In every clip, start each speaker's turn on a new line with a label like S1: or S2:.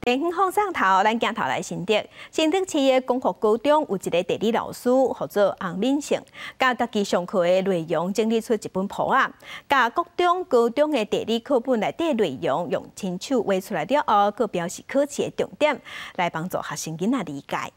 S1: 电影放上头，咱镜头来新竹。新竹市的光复高中有一个地理老师，叫做洪敏成，甲家己上课的内容整理出一本谱啊，甲各中高中的地理课本内底内容用亲手画出来了后，佮标示考试的重点，来帮助学生囡仔理解。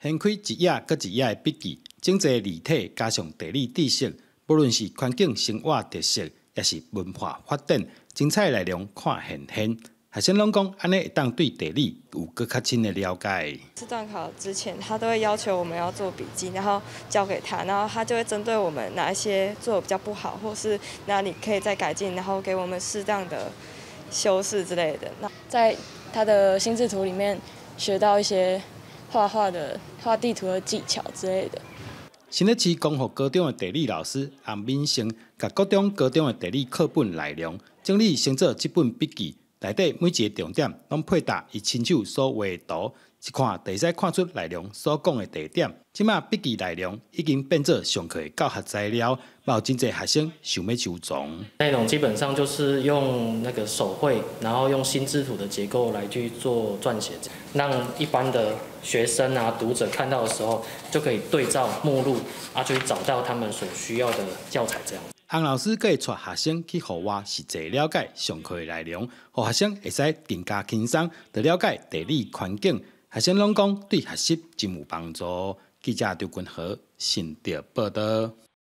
S2: 掀开一页搁一页的笔记，整齐立体加上地理知识，不论是环境生活特色，也是文化发展，精彩内容看现现。学生拢讲，安尼会当对地理有更较深的了解。
S3: 这段考之前，他都会要求我们要做笔记，然后交给他，然后他就会针对我们哪一些做的比较不好，或是哪里可以再改进，然后给我们适当的修饰之类的。
S4: 在他的心智图里面学到一些画地图的技巧之类的。
S2: 新竹市光复高中的地理老师洪敏成，甲各中高中的地理课本内容整理成做这本笔记。内底每一个重点拢配搭伊亲手所画的图，一看就会使看出内容所讲的地点。即马笔记内容已经变做上课的教学材料，有真侪学生想要收藏。
S5: 内容基本上就是用那个手绘，然后用心智图的结构来去做撰写，让一般的学生啊、读者看到的时候，就可以对照目录啊，就找到他们所需要的教材这样。
S2: 洪老师会带学生去户外实际了解上课的内容，让学生会使更加轻松地了解地理环境。学生拢讲对学习真有帮助。记者刘君和新竹报道。